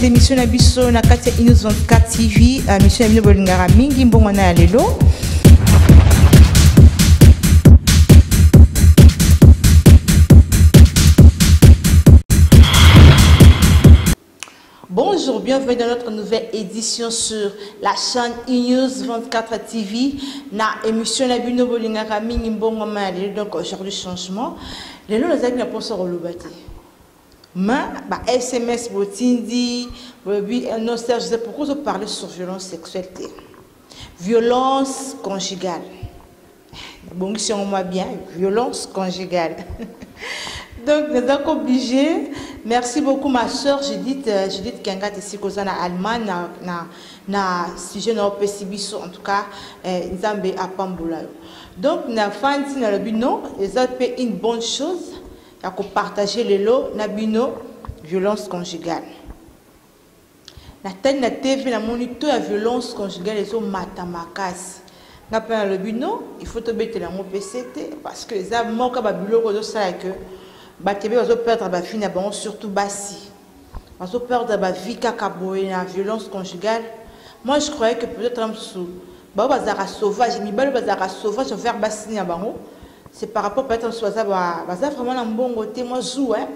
de mission na biso na kati ya News 24 TV, mission ya bino bolingara mingi mbongo na lelo. Bonjour, bienvenue dans notre nouvelle édition sur la chaîne News 24 TV. Na émission na bino bolingara mingi mbongo na lelo. Donc aujourd'hui changement. Lelo nous avons pour ça relobati. Mais SMS botindi, non je sais pourquoi je parlais sur violence sexuelle, violence conjugale. Bon, si on voit bien, violence conjugale. Donc nous sommes obligés. Merci beaucoup ma soeur Judith Kengat ici kozana Allemagne na sujet na opesibiso en tout cas Nzambe apambola. Donc na fanti na le bino, ça peut une bonne chose. À partager les lots nabino violence conjugale. La tête na TV na moniteur la violence conjugale et so matamakas. Na pas le bino, il faut te mettre la mon PCT parce que ça manque ba bulo ko ça que ba tebe va perdre ba fille na bon surtout basi. Va perdre ba vie kakaboé na violence conjugale. Moi je croyais que peut-être un sous ba bazara sauvage, mi balo bazara sauvage vers basi na bango. C'est par rapport peut-être soit ça vraiment un bon côté moi joue hein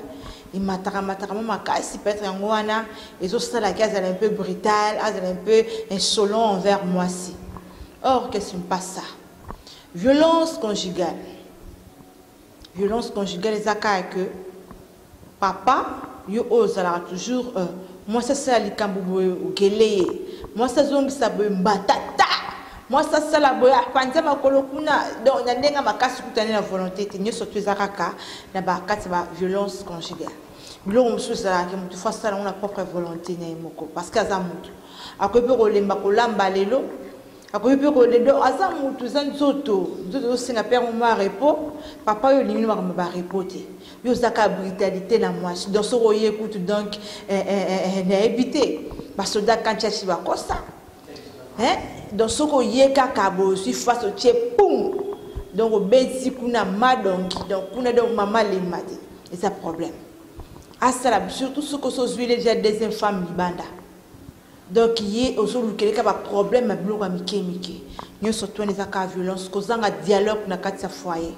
et matara ma casse peut-être un wana et so ça la case elle est un peu brutale, elle est un peu insolent envers moi si. Or qu'est-ce que pas ça? Violence conjugale ezaka que papa yo ozala toujours moi ça c'est likambo geleye moi ça zongi ça mbatata. Moi, ça, la boya, pendant ma colocuna, donc, il y a ma casse qui la volonté, il y a surtout la violence conjugale. L'homme sous ça, qui me fait ça, on a propre volonté, parce qu'à Zamout. À quoi peut rouler ma colamba lelo, à quoi peut rouler d'eau, à Zamout, zan zoto, c'est la père, on m'a repos, papa, il y a m'a repoté. Il y a une brutalité dans moi, dans ce royer, écoute donc, habité. Parce que quand tu as quoi ça, hein? Donc ce qu'on y est kakabo si face au tché poum donc au bêtis kuna madongi donc kuna donc maman les mati et ça problème à ça surtout ce que sont déjà deuxième femme libanda donc y est aussi le quelqu'un a problème à bloc à mike nous surtout les cas violence causant un dialogue na kati foyer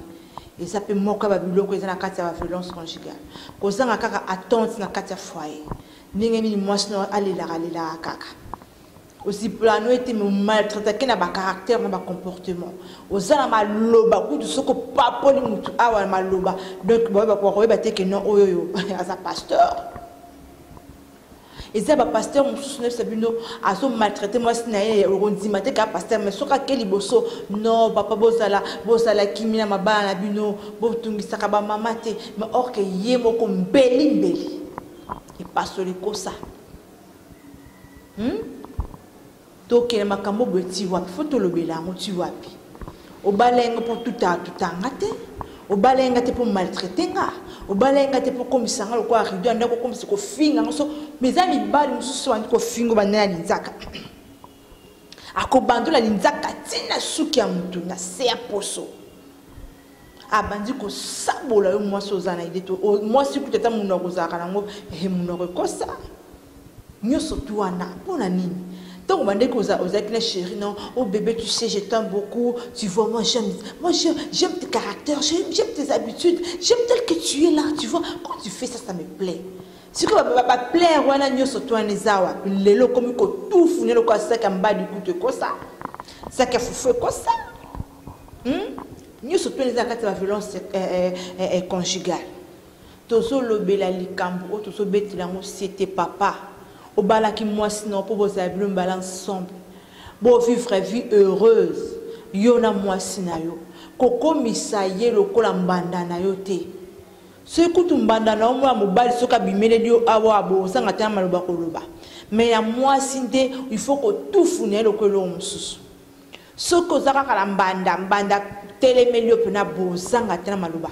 et ça peut moka ba bloc na kati violence conjugale causant un cas attente na kati foyer n'engeni moi non aller la kaka aussi plano était maltraité qui n'a pas caractère n'a pas comportement aux ala maloba coup de ce que pas poli mutu awa maloba donc ba quoi ba te que non oyo as un pasteur et ça ba pasteur mon sous neuf sabino a so maltraité moi sinaye ondi maté ka pasteur mais soka keli boso non papa bosala kimina mabana na bino botungisa ka ba mamate mais or que yemo ko mbeli et pasteur ko ça donc il makambo beti wapi faut le belango tu wapi au balenga pour tout ngate au balenga te pour maltraiter nga au balenga te pour comme ça ngalo ko arriver ndako comme si ko finga so mes amis bali mususu andi ko fingo banana linzaka akobandula linzaka tina suki ya mutu na se ya poso abandi ko sabola yo moi sozana ideto moi si kuteta munoko zaka nango munoko kosa nyoso tuana pona nini. Donc, on m'a dit aux chérie, non, oh bébé, tu sais, je t'aime beaucoup, tu vois, moi j'aime tes caractères, j'aime tes habitudes, j'aime tel que tu es là, tu vois, quand tu fais ça, ça me plaît. Si tu me plaire, on a mis sur toi un esawa, les lots comme tout fourni, le quoi, ça qui m'a dit quoi ça, ça qui a fait quoi ça, nous sur toi la violence conjugale. Tozo le belali kambo, tozo beti la c'était papa. Au bala qui moi sinon pour vous avez une balance ensemble pour vivre une vie heureuse yona moi sinayo koko misaye lokola mbanda na yote ce kutu mbanda na moi mobali soka bimele dio awa bo sanga ta maloba koloba mais ya moi sinde il faut que tout fournir lokolo mususu soko zaka kala mbanda telemelio pena bo sanga ta maloba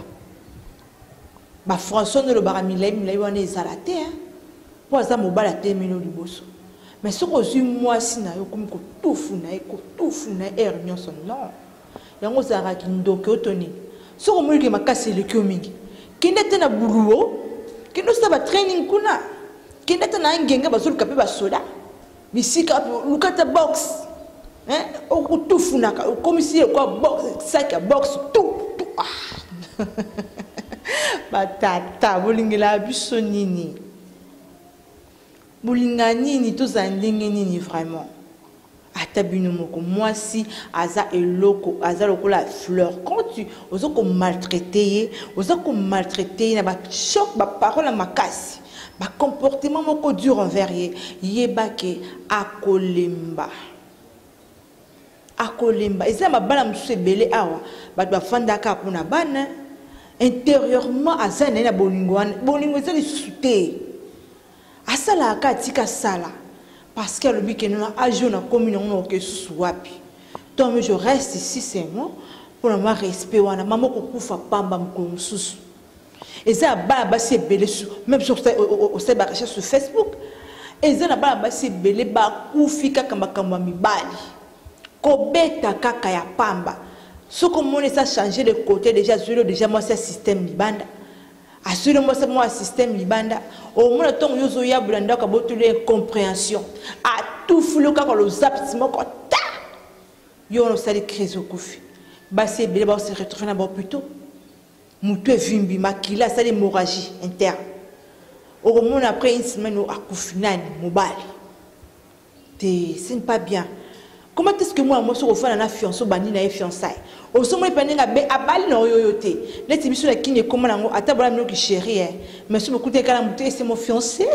ba François ne le baramilai wana ezalate hein pour ça mobile a terminé le bosso mais ce que je moi si na yo comme ko tout funa réunion son non yango zara ki ndoke otoni ce que moi ki makasi le kyomingi ki ndete na buluo ki no saba training kuna Kenda na ngenga bazulu kape ba soda. Bisika lukata box. Hein? Au tout funaka comme si quoi box sac à box tout. Batata bolingela biso nini. Bolinga nini to zandenge nini vraiment. Atabino moko moi si aza eloko aza lokola fleur quand tu ozoko maltraiter na ba choc ba parole makasi ba comportement moko dur envers yebake akolemba eza mabala musu ebele awa bato bafandaka mpona bana intérieurement aza na bolingo eza lisusu te asalaka atika sala parce que le but que nous avons na communion que swapi donc je reste ici c'est moi pour avoir respect wana maman ko kufa pamba mko mususu eza ba basi belé même sur sur Facebook eza na ba basi belé ba kufika kama kama mibali ko beta kaka ya pamba ce que mon ça changer de côté déjà moi c'est système libanda assurément c'est moi système libanda au moins ton yozo ya bulanda ka botule compréhension à tout flou ka le zap moko ta yo no sali crise okufi basi belé ba se retrouver na ba plutôt mutu vimbi makila sali hémorragie interne au moins après une semaine akufi nani mobali ce n'est pas bien. Comment est-ce que moi je suis na fiancé bani na fiançailles au sommet penenga be abali na yoyote leti biso la kine comment nango atabala mino ki chérie mais si beaucoup de kala mutu c'est mon fiancé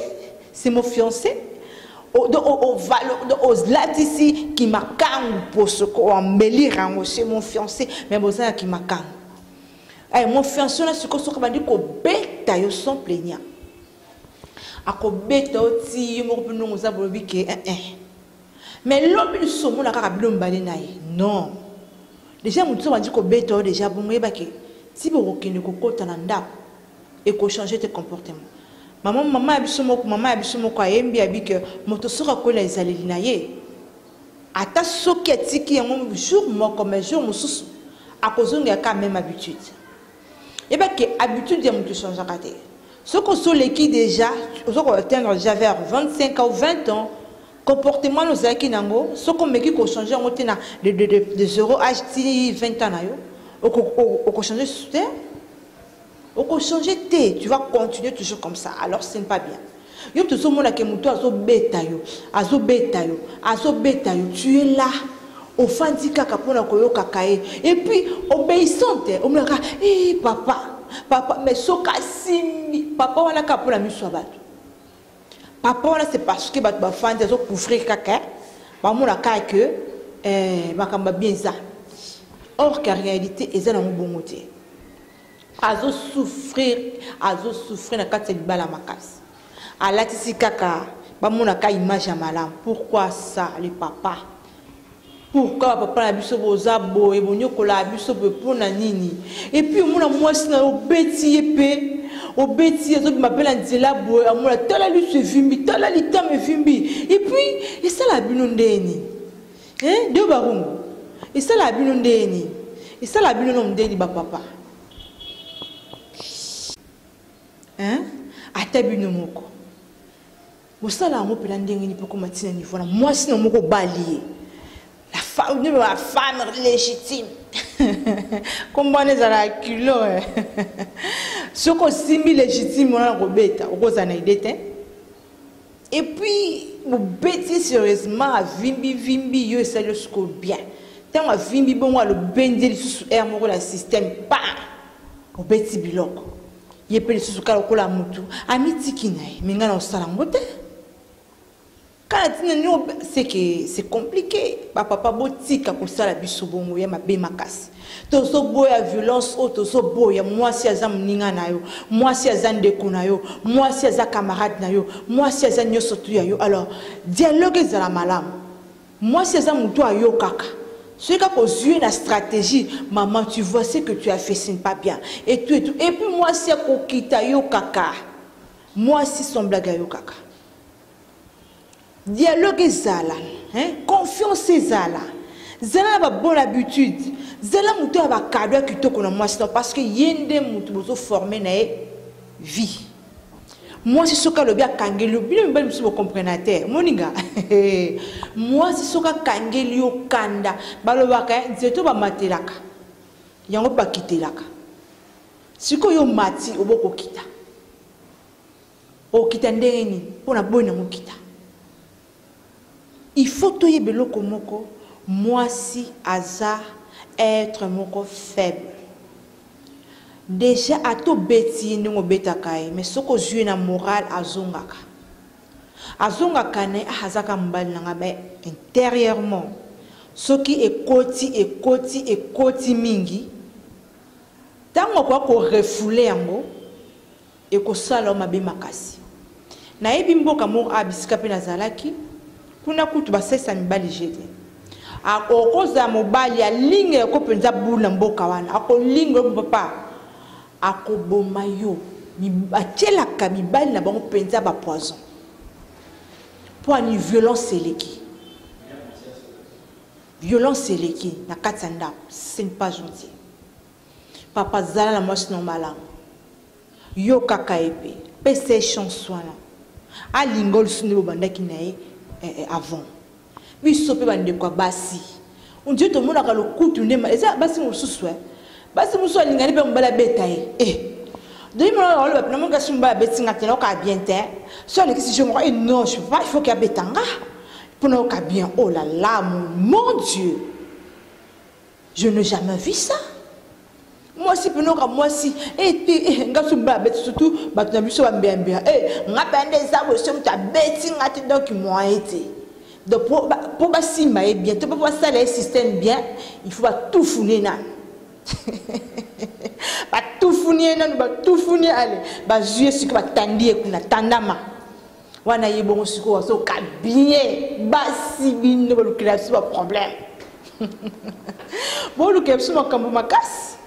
au latisi qui makangu pour ce qu'on melirango c'est mon fiancé mais boza qui makangu ay mon fiancé na siko soka bandi ko beta yo sans plaignant akobeta oti mo ko pinongo za bolobi ke mais l'homme il se montre à non déjà mon tour m'a dit que bête déjà bon et baké si vous ne cocotte nanda et qu'on changer tes comportements maman abisomo quoi embi abike moto sera ko les alelinaye ata soketi qui un jour moi comme jour mususu à cause on a quand même habitude et baké habitude de moto changer raté ce que sont les qui déjà aux atteindre déjà vers 25 ans ou 20 ans comportement nous a qui nango ce qu'on me qui changer on tena de 0 à 20 ans na yo au changer soudain au changer té tu vas continuer toujours comme ça alors ce n'est pas bien yo tout ce monde là que muto azo beta yo tu es là au fandi kaka pona koyo kakae et puis obéissante au mlaka papa mais soka simi papa wana ka pona miso bato papa là c'est parce que ba fan des autres couvrir caca ba mon la ka que ba kamba bien ça or qu'en réalité ils ont un bon côté azo souffrir na kati libala makasi alati si kaka ba mon la ka image ya malam pourquoi ça les papa pourquoi papa na biso boza boye bonyoko la biso pour na nini et puis mon mwasi na obeti epé obeti ezo m'appelle nzela boye amola tala lui se vimbi tala litame vimbi et puis et ça la bino ndeni de barungu et ça la bino ndeni et ça la bino ndeni ba papa ata bino moko mosala ngo pela ndenge ni poko matina ni voilà moi sinon moko balier la femme légitime comment on est à la culo ce qu'on simbi légitime on a robeta au cause d'anaïdete et puis vous bêtez sérieusement à vimbi yo ça le score bien tant à vimbi bon le bendeli sous air moko la système pas au bêtez biloko yepeli sous kala kola mutu amitiki nae minga na osala ngote. C'est que c'est compliqué. Papa botika pour ça la bisobongo ya mabe makasi. Tozo boya violence o tozo boya moi si azam ninga na yo, moi si azan ndeko na yo, moi si azan camarade na yo, moi si azan nyoso tu ya yo. Alors dialogue ezala malamu. Moi si azan mutu ayo kaka. Ce qui a posé la stratégie, maman tu vois ce que tu as fait, ce n'est pas bien. Et tout et tout. Et puis moi si akokita yo kaka. Moi si son blague yo kaka. Dialogue zala, confiance zala, zala ba bonne habitude, zala mutu ba cadeau qui to kona moi parce que yende mutu bozo former na vie. Moi, si soka le bien kangeli, bien bien vous comprenez moninga. Moi, si soka kangeli o kanda, balobaka nzeto ba matelaka. Yango ba kitelaka. Siko yo mati oboko kita. O kita ndeni pona boy na kita. Il faut toye beloko moko, moi si aza être moko faible. Déjà à tout bêtis nous bêtakai mais ce que je na moral azongaka ne azaka mbal nanga mais intérieurement ce qui est koti mingi tango kwa ko refouler yango et ko sala mabe makasi na yebi mboka mo abisika pe nazalaki kuna kutu basesa mibali jete akokoza mobali ya linge ko penza bula mboka wana ako linge papa akoboma yo atielaka mibali na bango penza ba poison pour une violence eleki na kati ya ndako ce n'est pas gentil papa zala na mwasi na malamu yo kaka epe pese chanson wana alinga olusunde bobandaki na ye avant biso mpe bandeko ya basi ondie tomonaka lokutu ndema eza basi mosusu basi muso alingani pe mbala beta de moi on le pneumo gasu mbala betinga tena ka bien te so le kisi je moi non je pas il faut qu'il y a betanga pour ne ka bien oh là là mon Dieu je n'ai jamais vu ça moi si peno ka moi si et puis gasu mbala bet surtout ba tuna biso ba mbia ngapa ndé za bo so mta betinga te donc moi été donc pour ba simba bien te pour ça le système bien il faut pas tout fourner na ba tout fournir allez ba jouer ce que ba tandie kuna tandama wana yebongo siko so ka bien ba si bin no le classe pas problème bon le classe ma kambo makas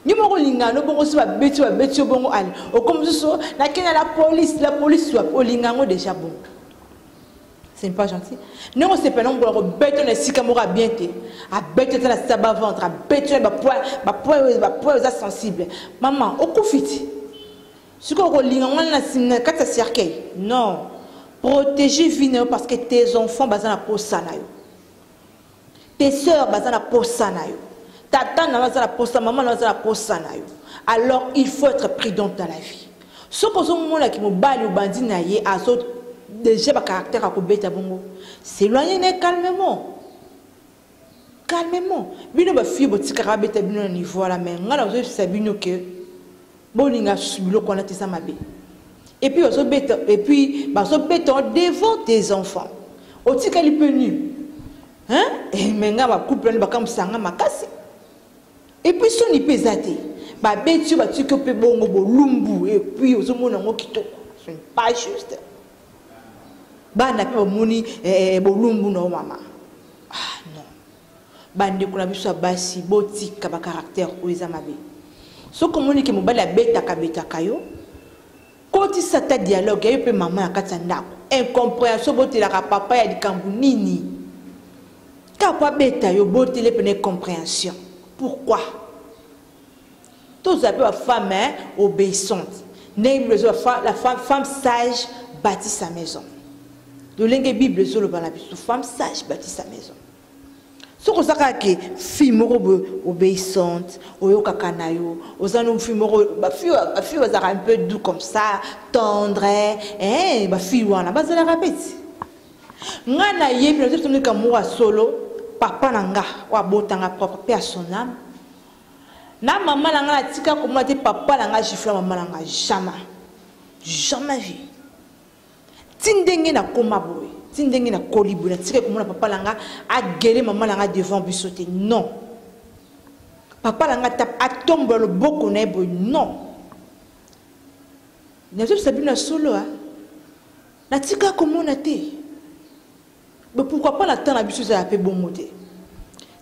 ni mo ko linga no bongo so ba beti bongo allez o comme so na kena la police soit o linga ngo déjà bon c'est pas gentil. Non, c'est pas non pour bête na sika mora bien té. A bête na saba ventre, a bête ba poids sensible. Maman, au kufiti. Ce qu'on linga na simna kata cercueil. Non. Protéger vie parce que tes enfants bazana posa na yo. Tes sœurs bazana posa na yo. Tata na bazana posa, maman na bazana posa na yo. Alors il faut être prudent dans la vie. Ce qu'on moment là qui mo bali ou bandi na ye azo déjà ba caractère à kobeta bongo s'éloigner calmement bino ba fille botika beta bino na niveau la mais ngala zo sabino que bolinga subilo ko na tesa mabe et puis ozo beta et puis ba zo beta devant tes enfants otika li penu hein et menga ba couple ba kam sanga makasi et puis son ni pesate ba beti ba tiko pe bongo bolumbu et puis ozo mona ngo kitoko ce n'est pas juste. Bana pe moni bolumbu no mama ah non bande kuna biso basi botika ba caractère oiza mabe so communique mobala beta kayo koti sata dialogue yo pe mama ya kati ndako incompréhension botela ka papa ya likambu nini ka pa beta yo botele pene compréhension pourquoi tous appellent la femme obéissante la femme sage bâtit sa maison. De l'engue Bible zolo bana biso femme sage bâtit sa maison. Ce qu'on sait que fille moro obéissante, oyoka kanayo, ozano fille moro ba fille bazara un peu doux comme ça, tendre, ba fille wana bazala rapeti. Ngana yebi na tsomi ka mwa solo, papa nanga wa botanga propre paix à son âme. Na maman nanga tika ko mwa te papa nanga gifla maman nanga jamais vu. Tindenge na koma boy, tindenge na kolibu na tika ko mwa papa nanga a gueuler maman nanga devant bisoté non. Papa nanga tap atombe le boko na boy non. Na tsomi sabina solo a. Na tika ko mona te. Mais pourquoi pas la temps la biso a fait bon moté.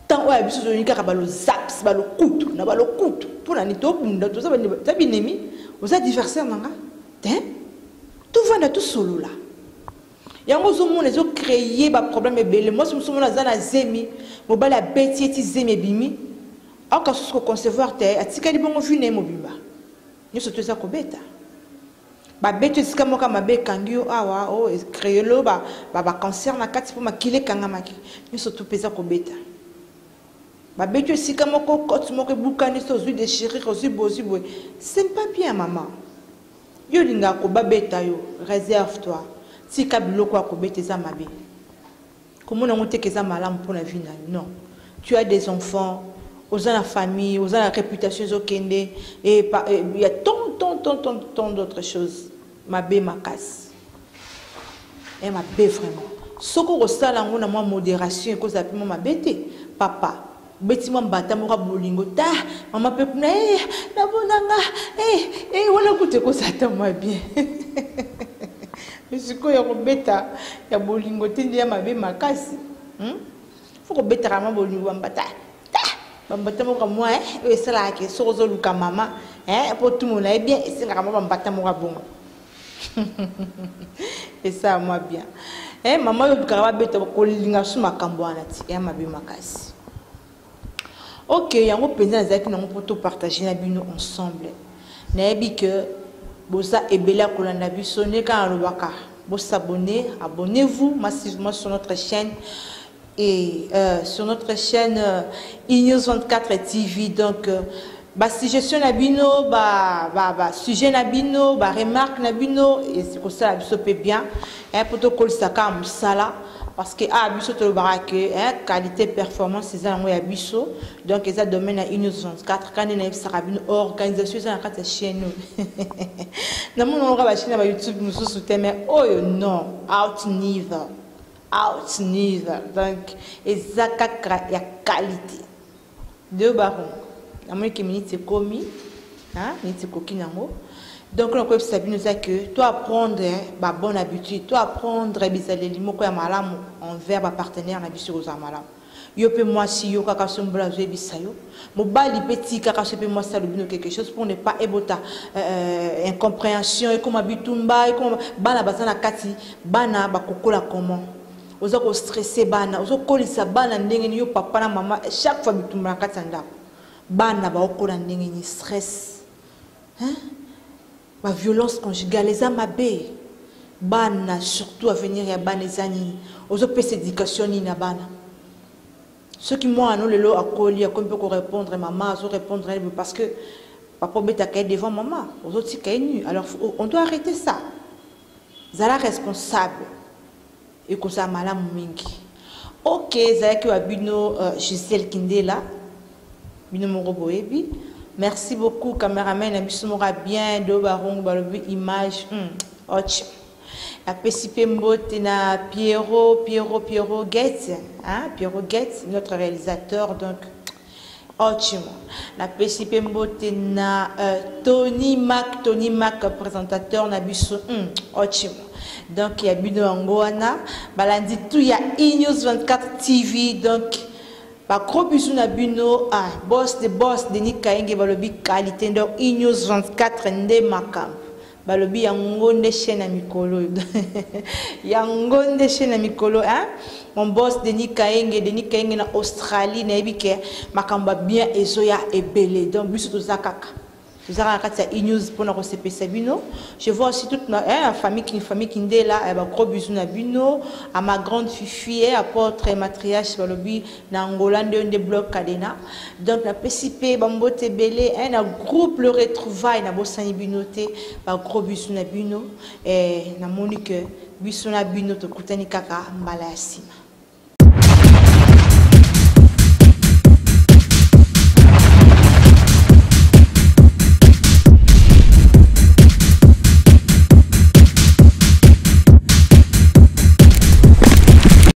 Tant ouais biso ni ka ba lo zaps ba lo couteau na ba lo couteau pour na ni to bunda to ça binemi aux adversaires nanga. Hein? Tout va na tout solo là. Yango zo mon les ont créé ba problème belé moi si mo na zana zemi mo ba la bêtier ti zemi bimi aka so concevoir te atika li bongo fune mo bimba. Ni so to za ko beta. babeto esika moka mabe kangi yo awa o créelo ba cancer na kati po makile kanga maki nyonso to pesa kobeta babeto esika moko kote moko ebukani so ozwi déchirure ozwi bozi boye c'est pas bien maman yo linga kobabeta yo réserve toi tika biloko akobeta eza mabe komona ngo teke eza malamu mpona vie na yo non tu as des enfants aux la famille aux la réputation zokende et il y a tant d'autres choses mabe makasi et mabe vraiment soko kosala ngo na mwa modération ekoza pimo mabete papa beti mwa mbata moka bolingo ta mama pe kuna na bonanga wala kute kosata mwa bien siko ya kobeta ya bolingo tindi ya mabe makasi faut kobeta kama bolingo mbata bambata moka mwa esala ke sozo luka mama pour tout monde bien esinga kama bambata moka bongo et ça moi bien maman yo bikara beta ko linga su makambo wana ti ya mabe makasi ok yango penza nazaki nango pour tout partager na bino ensemble nayebi que boza ebela kolanda biso ne ka lobaka bo s'abonner abonnez-vous massivement sur notre chaîne et sur notre chaîne iNews 24 TV donc suggestion na bino sujet na bino remarque na bino et c'est comme ça biso peut bien pour to kolisaka musala parce que biso to barake qualité performance c'est ça ya biso donc ça domaine na iNews 24 quand na bisaka bino organisation ça na kati ya chaîne na mono ba chaîne ba YouTube mususu mais oyo non out neither donc ezaka ya qualité de baron na moi qui minute komi minute koki nango donc on peut savoir ça que toi apprendre bonne habitude toi apprendre bizaleli moko ya malamu envers ba partenaire na biso za malamu yo pe moi si yo kaka sombola zo bisayo mobali petit kaka so pe moi ça lobino quelque chose pour ne pas ebota incompréhension et comme bitumba et comme bana bazana kati bana bakokola comment ozo ko stresser bana ozo kolisa bana ndenge ni yo papa na mama chaque fois bitumba na kati ndako bana ba okola ndenge ni stress ma violence conjugale les amabe bana surtout à venir ya bana ezani ozo pese éducation ni na bana ceux qui moi non lelo akoli comme peut répondre maman ozo répondre parce que papa beta kay devant maman ozo tika nu alors on doit arrêter ça zala responsable et que ça malamu mingi ok zala ki wa bino Gisèle Kindela bino mo boyebi. Merci beaucoup, caméraman. Abisumora bien, do barong balobi image. La PCP Mbote na Pierrot Gates, Pierrot Gates, notre réalisateur donc. La PCP Mbote na Tony Mac présentateur na biso. Donc il y a Bino Angoana, balandi tout il y a iNews 24 TV donc. Gros bisous na bino boss de Nikaenge balobi qualité donc iNews 24 nde makam balobi yango nde chaîne na mikolo yango nde chaîne na mikolo mon boss de Nikaenge na Australie na ebike makamba bien ezoya ebele donc biso tozakaka vous avez un iNews pour nous recevoir Bino. Je vois aussi toute la famille qui est là, elle a gros bisous na Bino, à ma grande fille, apôtre matriarche Balobi, na Angola de bloc Cadena. Donc la PCP Bambote Belé, un groupe le retrouvaille na Bossani Binoté, ba gros bisous na Bino et na Monique bisous na Bino to kutani kaka mbala sima.